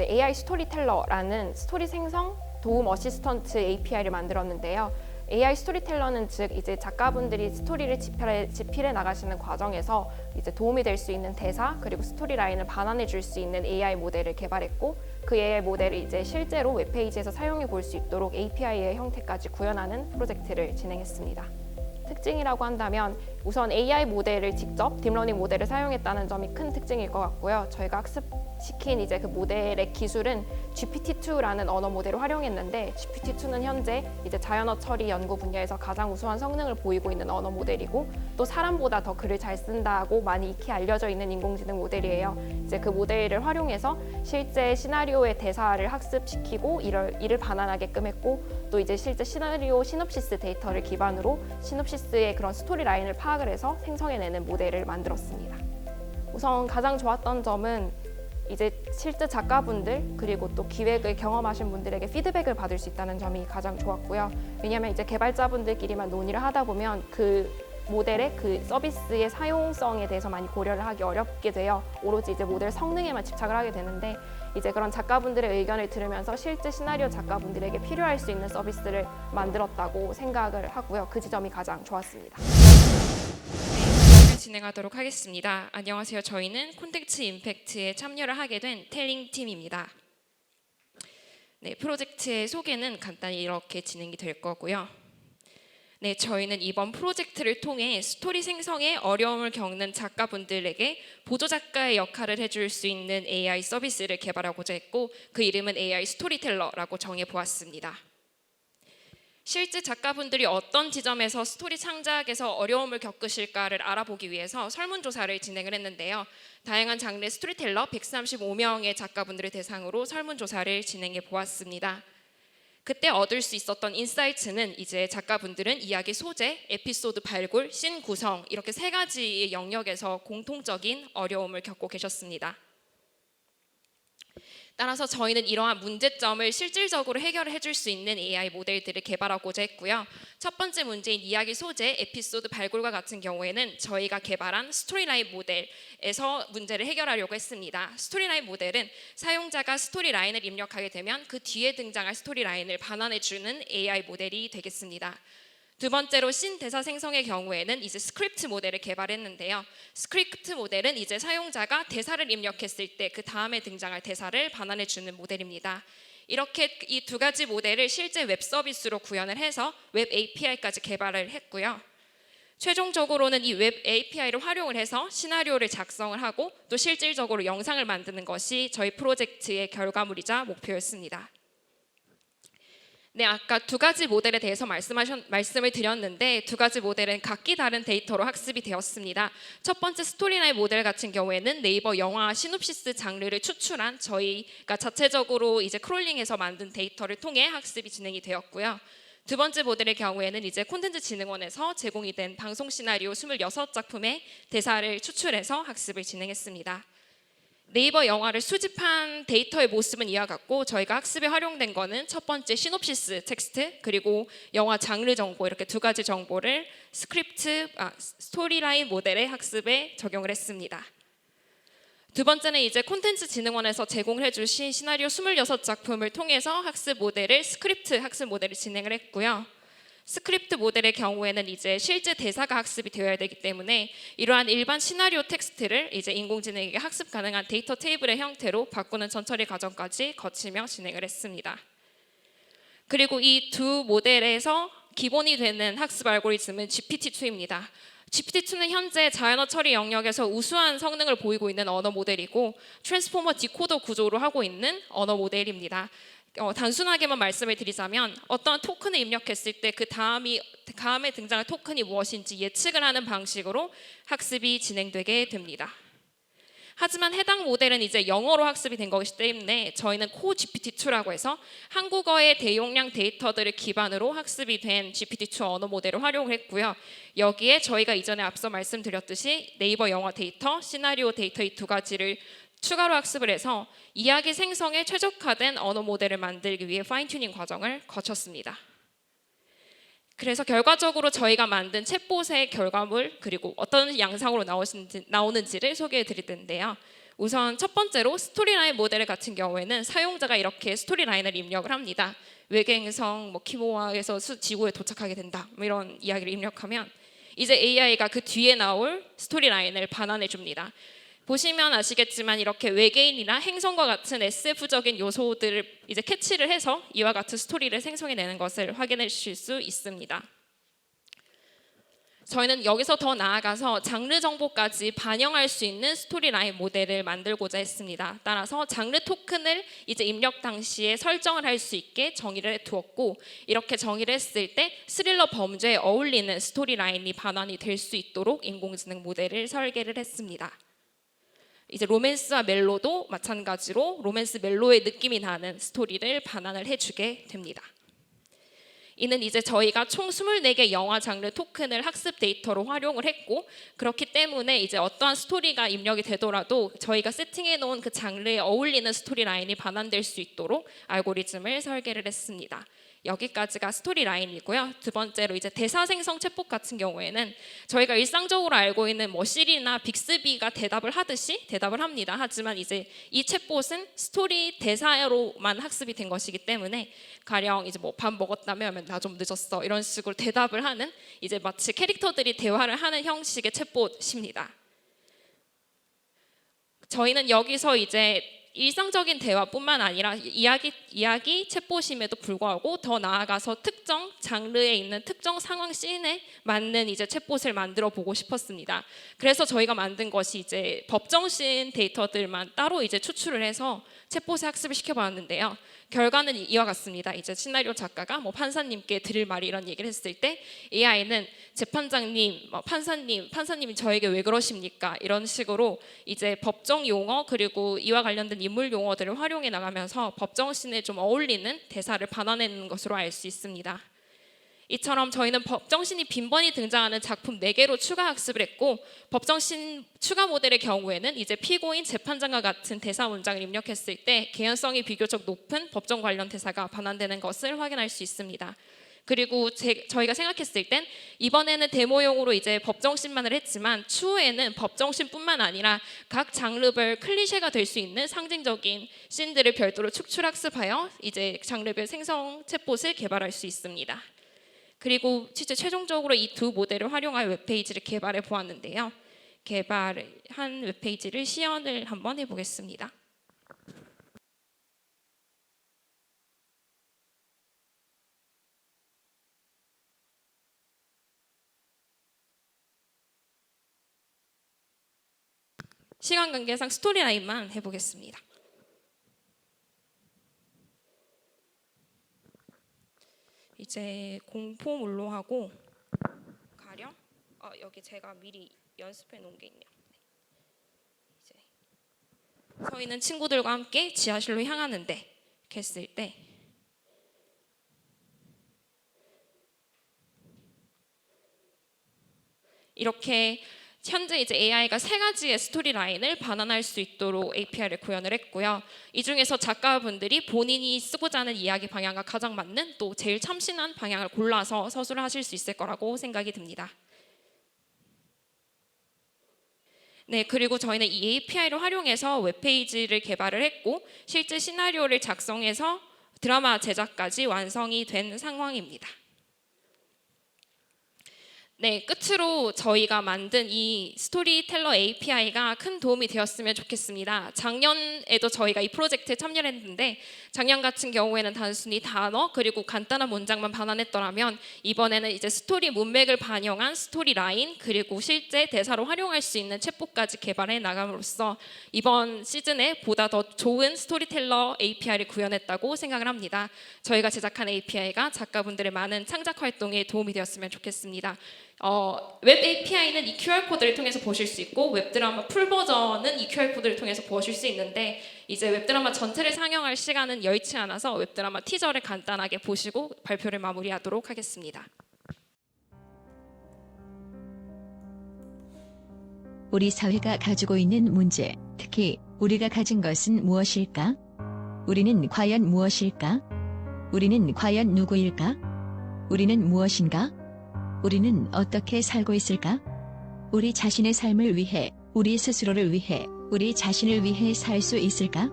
AI 스토리텔러라는 스토리 생성 도움 어시스턴트 API를 만들었는데요. AI 스토리텔러는 즉 이제 작가분들이 스토리를 집필해 나가시는 과정에서 이제 도움이 될 수 있는 대사 그리고 스토리 라인을 반환해 줄 수 있는 AI 모델을 개발했고, 그 AI 모델을 이제 실제로 웹페이지에서 사용해 볼 수 있도록 API의 형태까지 구현하는 프로젝트를 진행했습니다. 특징이라고 한다면 우선 AI 모델을 직접 딥러닝 모델을 사용했다는 점이 큰 특징일 것 같고요. 저희가 학습시킨 이제 그 모델의 기술은 GPT-2라는 언어 모델을 활용했는데, GPT-2는 현재 이제 자연어 처리 연구 분야에서 가장 우수한 성능을 보이고 있는 언어 모델이고, 또 사람보다 더 글을 잘 쓴다고 많이 익히 알려져 있는 인공지능 모델이에요. 이제 그 모델을 활용해서 실제 시나리오의 대사를 학습시키고 이를 반환하게끔 했고, 또 이제 실제 시나리오 시놉시스 데이터를 기반으로 시놉시스의 그런 스토리 라인을 파악을 해서 생성해내는 모델을 만들었습니다. 우선 가장 좋았던 점은 이제 실제 작가분들 그리고 또 기획을 경험하신 분들에게 피드백을 받을 수 있다는 점이 가장 좋았고요. 왜냐하면 이제 개발자분들끼리만 논의를 하다 보면 그 모델의 그 서비스의 사용성에 대해서 많이 고려를 하기 어렵게 되어 오로지 이제 모델 성능에만 집착을 하게 되는데, 이제 그런 작가분들의 의견을 들으면서 실제 시나리오 작가분들에게 필요할 수 있는 서비스를 만들었다고 생각을 하고요. 그 지점이 가장 좋았습니다. 진행하도록 하겠습니다. 안녕하세요. 저희는 콘텐츠 임팩트에 참여를 하게 된 텔링 팀입니다. 네, 프로젝트의 소개는 간단히 이렇게 진행이 될 거고요. 네, 저희는 이번 프로젝트를 통해 스토리 생성에 어려움을 겪는 작가분들에게 보조 작가의 역할을 해줄 수 있는 AI 서비스를 개발하고자 했고, 그 이름은 AI 스토리텔러라고 정해보았습니다. 실제 작가분들이 어떤 지점에서 스토리 창작에서 어려움을 겪으실까를 알아보기 위해서 설문조사를 진행을 했는데요. 다양한 장르의 스토리텔러 135명의 작가분들을 대상으로 설문조사를 진행해 보았습니다. 그때 얻을 수 있었던 인사이트는 이제 작가분들은 이야기 소재, 에피소드 발굴, 씬 구성 이렇게 세 가지의 영역에서 공통적인 어려움을 겪고 계셨습니다. 따라서 저희는 이러한 문제점을 실질적으로 해결을 해줄 수 있는 AI 모델들을 개발하고자 했고요. 첫 번째 문제인 이야기 소재, 에피소드 발굴과 같은 경우에는 저희가 개발한 스토리라인 모델에서 문제를 해결하려고 했습니다. 스토리라인 모델은 사용자가 스토리라인을 입력하게 되면 그 뒤에 등장할 스토리라인을 반환해주는 AI 모델이 되겠습니다. 두 번째로 씬 대사 생성의 경우에는 이제 스크립트 모델을 개발했는데요. 스크립트 모델은 이제 사용자가 대사를 입력했을 때 그 다음에 등장할 대사를 반환해주는 모델입니다. 이렇게 이 두 가지 모델을 실제 웹 서비스로 구현을 해서 웹 API까지 개발을 했고요. 최종적으로는 이 웹 API를 활용을 해서 시나리오를 작성을 하고 또 실질적으로 영상을 만드는 것이 저희 프로젝트의 결과물이자 목표였습니다. 네, 아까 두 가지 모델에 대해서 말씀을 드렸는데, 두 가지 모델은 각기 다른 데이터로 학습이 되었습니다. 첫 번째 스토리라인 모델 같은 경우에는 네이버 영화 시놉시스 장르를 추출한 저희가 자체적으로 이제 크롤링해서 만든 데이터를 통해 학습이 진행이 되었고요. 두 번째 모델의 경우에는 이제 콘텐츠진흥원에서 제공이 된 방송 시나리오 26작품의 대사를 추출해서 학습을 진행했습니다. 네이버 영화를 수집한 데이터의 모습은 이와 같고, 저희가 학습에 활용된 거는 첫 번째 시놉시스 텍스트 그리고 영화 장르 정보, 이렇게 두 가지 정보를 스토리라인 모델의 학습에 적용을 했습니다. 두 번째는 이제 콘텐츠진흥원에서 제공을 해주신 시나리오 26작품을 통해서 학습 모델을 스크립트 학습 모델을 진행을 했고요. 스크립트 모델의 경우에는 이제 실제 대사가 학습이 되어야 되기 때문에 이러한 일반 시나리오 텍스트를 이제 인공지능에게 학습 가능한 데이터 테이블의 형태로 바꾸는 전처리 과정까지 거치며 진행을 했습니다. 그리고 이 두 모델에서 기본이 되는 학습 알고리즘은 GPT-2입니다. GPT-2는 현재 자연어 처리 영역에서 우수한 성능을 보이고 있는 언어 모델이고, 트랜스포머 디코더 구조로 하고 있는 언어 모델입니다. 단순하게만 말씀을 드리자면 어떤 토큰을 입력했을 때 그 다음에 등장할 토큰이 무엇인지 예측을 하는 방식으로 학습이 진행되게 됩니다. 하지만 해당 모델은 이제 영어로 학습이 된 것이기 때문에 저희는 코 GPT-2라고 해서 한국어의 대용량 데이터들을 기반으로 학습이 된 GPT-2 언어 모델을 활용을 했고요. 여기에 저희가 이전에 앞서 말씀드렸듯이 네이버 영화 데이터, 시나리오 데이터 이 두 가지를 추가로 학습을 해서 이야기 생성에 최적화된 언어 모델을 만들기 위해 파인튜닝 과정을 거쳤습니다. 그래서 결과적으로 저희가 만든 챗봇의 결과물 그리고 어떤 양상으로 나오는지를 소개해 드릴 텐데요. 우선 첫 번째로 스토리라인 모델 같은 경우에는 사용자가 이렇게 스토리라인을 입력을 합니다. 외계 행성 키모아에서 지구에 도착하게 된다, 이런 이야기를 입력하면 이제 AI가 그 뒤에 나올 스토리라인을 반환해 줍니다. 보시면 아시겠지만 이렇게 외계인이나 행성과 같은 SF적인 요소들을 이제 캐치를 해서 이와 같은 스토리를 생성해내는 것을 확인하실 수 있습니다. 저희는 여기서 더 나아가서 장르 정보까지 반영할 수 있는 스토리라인 모델을 만들고자 했습니다. 따라서 장르 토큰을 이제 입력 당시에 설정을 할 수 있게 정의를 해두었고, 이렇게 정의를 했을 때 스릴러 범죄에 어울리는 스토리라인이 반환이 될 수 있도록 인공지능 모델을 설계를 했습니다. 이제 로맨스와 멜로도 마찬가지로 로맨스 멜로의 느낌이 나는 스토리를 반환을 해주게 됩니다. 이는 이제 저희가 총 24개 영화 장르 토큰을 학습 데이터로 활용을 했고, 그렇기 때문에 이제 어떠한 스토리가 입력이 되더라도 저희가 세팅해 놓은 그 장르에 어울리는 스토리 라인이 반환될 수 있도록 알고리즘을 설계를 했습니다. 여기까지가 스토리 라인이고요. 두 번째로 이제 대사 생성 챗봇 같은 경우에는 저희가 일상적으로 알고 있는 시리나 빅스비가 대답을 하듯이 대답을 합니다. 하지만 이제 이 챗봇은 스토리 대사로만 학습이 된 것이기 때문에 가령 이제 밥 먹었다면 나 좀 늦었어, 이런 식으로 대답을 하는, 이제 마치 캐릭터들이 대화를 하는 형식의 챗봇입니다. 저희는 여기서 이제 일상적인 대화뿐만 아니라 이야기 챗봇임에도 불구하고 더 나아가서 특정 장르에 있는 특정 상황 씬에 맞는 이제 챗봇을 만들어 보고 싶었습니다. 그래서 저희가 만든 것이 이제 법정 씬 데이터들만 따로 이제 추출을 해서 챗봇에 학습을 시켜봤는데요. 결과는 이와 같습니다. 이제 시나리오 작가가 판사님께 드릴 말이 이런 얘기를 했을 때 AI는 재판장님, 판사님이 저에게 왜 그러십니까? 이런 식으로 이제 법정 용어 그리고 이와 관련된 인물 용어들을 활용해 나가면서 법정 씬에 좀 어울리는 대사를 반환해내는 것으로 알 수 있습니다. 이처럼 저희는 법정신이 빈번히 등장하는 작품 4개로 추가 학습을 했고, 법정신 추가 모델의 경우에는 이제 피고인, 재판장과 같은 대사 문장을 입력했을 때 개연성이 비교적 높은 법정 관련 대사가 반환되는 것을 확인할 수 있습니다. 그리고 저희가 생각했을 땐 이번에는 데모용으로 이제 법정신만을 했지만 추후에는 법정신뿐만 아니라 각 장르별 클리셰가 될 수 있는 상징적인 씬들을 별도로 축출 학습하여 이제 장르별 생성 챗봇을 개발할 수 있습니다. 그리고 실제 최종적으로 이 두 모델을 활용하여 웹페이지를 개발해 보았는데요. 개발한 웹페이지를 시연을 한번 해보겠습니다. 시간 관계상 스토리라인만 해보겠습니다. 이제 공포물로 하고 가령 여기 제가 미리 연습해 놓은 게 있네요. 이제 저희는 친구들과 함께 지하실로 향하는데 이렇게 했을 때 이렇게 현재 이제 AI가 3가지의 스토리 라인을 반환할 수 있도록 API를 구현을 했고요. 이 중에서 작가분들이 본인이 쓰고자 하는 이야기 방향과 가장 맞는 또 제일 참신한 방향을 골라서 서술을 하실 수 있을 거라고 생각이 듭니다. 네, 그리고 저희는 이 API를 활용해서 웹페이지를 개발을 했고 실제 시나리오를 작성해서 드라마 제작까지 완성이 된 상황입니다. 네, 끝으로 저희가 만든 이 스토리텔러 API가 큰 도움이 되었으면 좋겠습니다. 작년에도 저희가 이 프로젝트에 참여를 했는데 작년 같은 경우에는 단순히 단어 그리고 간단한 문장만 반환했더라면 이번에는 이제 스토리 문맥을 반영한 스토리 라인 그리고 실제 대사로 활용할 수 있는 챗봇까지 개발해 나감으로써 이번 시즌에 보다 더 좋은 스토리텔러 API를 구현했다고 생각을 합니다. 저희가 제작한 API가 작가분들의 많은 창작 활동에 도움이 되었으면 좋겠습니다. 웹 API는 이 QR코드를 통해서 보실 수 있고 웹드라마 풀 버전은 이 QR코드를 통해서 보실 수 있는데 이제 웹드라마 전체를 상영할 시간은 여의치 않아서 웹드라마 티저를 간단하게 보시고 발표를 마무리하도록 하겠습니다. 우리 사회가 가지고 있는 문제, 특히 우리가 가진 것은 무엇일까? 우리는 과연 무엇일까? 우리는 과연 누구일까? 우리는 무엇인가? 우리는 어떻게 살고 있을까? 우리 자신의 삶을 위해, 우리 스스로를 위해, 우리 자신을 위해 살 수 있을까?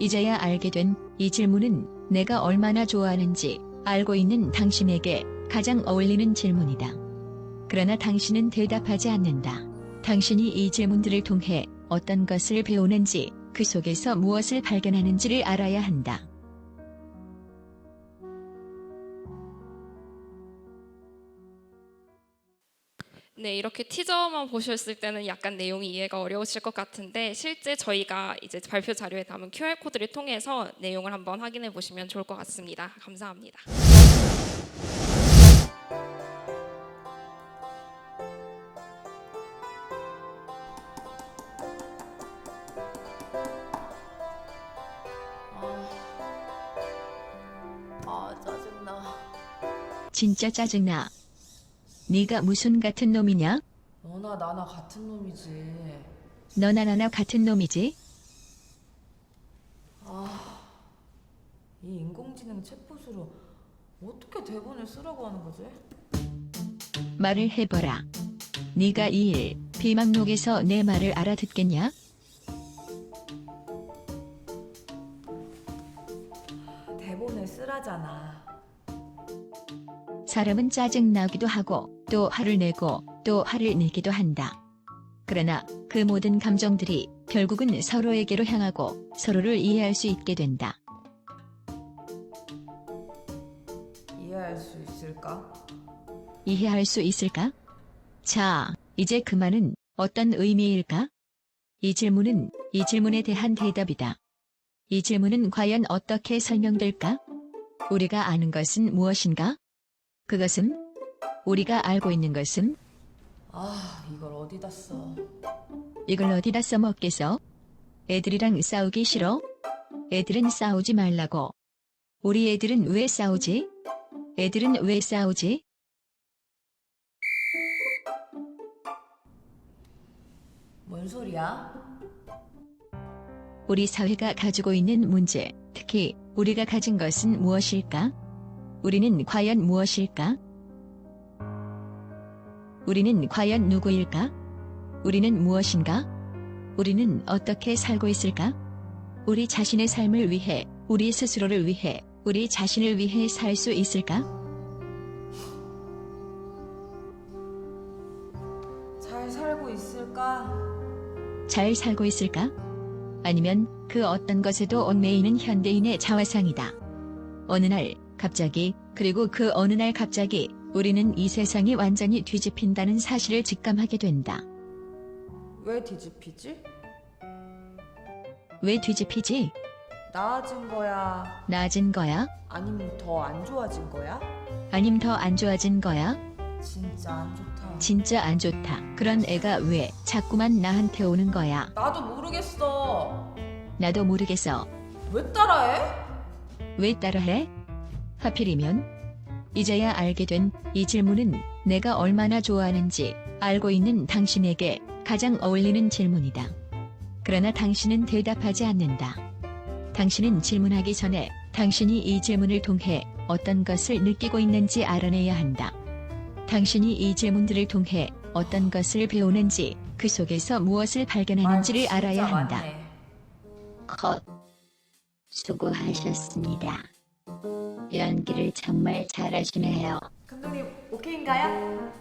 이제야 알게 된 이 질문은 내가 얼마나 좋아하는지 알고 있는 당신에게 가장 어울리는 질문이다. 그러나 당신은 대답하지 않는다. 당신이 이 질문들을 통해 어떤 것을 배우는지, 그 속에서 무엇을 발견하는지를 알아야 한다. 네, 이렇게 티저만 보셨을 때는 약간 내용이 이해가 어려우실 것 같은데 실제 저희가 이제 발표 자료에 담은 QR코드를 통해서 내용을 한번 확인해 보시면 좋을 것 같습니다. 감사합니다. 짜증나. 진짜 짜증나. 네가 무슨 같은 놈이냐? 너나 나나 같은 놈이지. 너나 나나 같은 놈이지? 이 인공지능 챗봇으로 어떻게 대본을 쓰라고 하는 거지? 말을 해보라. 네가 이 일 비망록에서 내 말을 알아듣겠냐? 대본을 쓰라잖아. 사람은 짜증나기도 하고 또 화를 내고 또 화를 내기도 한다. 그러나 그 모든 감정들이 결국은 서로에게로 향하고 서로를 이해할 수 있게 된다. 이해할 수 있을까? 이해할 수 있을까? 자, 이제 그 말은 어떤 의미일까? 이 질문에 대한 대답이다. 이 질문은 과연 어떻게 설명될까? 우리가 아는 것은 무엇인가? 그것은? 우리가 알고 있는 것은? 이걸 어디다 써? 이걸 어디다 써먹겠어? 애들이랑 싸우기 싫어? 애들은 싸우지 말라고. 우리 애들은 왜 싸우지? 애들은 왜 싸우지? 뭔 소리야? 우리 사회가 가지고 있는 문제, 특히 우리가 가진 것은 무엇일까? 우리는 과연 무엇일까? 우리는 과연 누구일까? 우리는 무엇인가? 우리는 어떻게 살고 있을까? 우리 자신의 삶을 위해, 우리 스스로를 위해, 우리 자신을 위해 살 수 있을까? 잘 살고 있을까? 잘 살고 있을까? 아니면 그 어떤 것에도 얽매이는 현대인의 자화상이다. 어느 날 갑자기, 그리고 그 어느 날 갑자기 우리는 이 세상이 완전히 뒤집힌다는 사실을 직감하게 된다. 왜 뒤집히지? 왜 뒤집히지? 나아진 거야? 나아진 거야? 아니면 더 안 좋아진 거야? 아님 더 안 좋아진 거야? 진짜 안 좋다. 진짜 안 좋다. 그런 애가 왜 자꾸만 나한테 오는 거야? 나도 모르겠어. 나도 모르겠어. 왜 따라해? 왜 따라해? 하필이면? 이제야 알게 된 이 질문은 내가 얼마나 좋아하는지 알고 있는 당신에게 가장 어울리는 질문이다. 그러나 당신은 대답하지 않는다. 당신은 질문하기 전에 당신이 이 질문을 통해 어떤 것을 느끼고 있는지 알아내야 한다. 당신이 이 질문들을 통해 어떤 것을 배우는지, 그 속에서 무엇을 발견하는지를 말 알아야 진짜 한다. 많네. 컷. 수고하셨습니다. 연기를 정말 잘하시네요. 감독님 오케이인가요?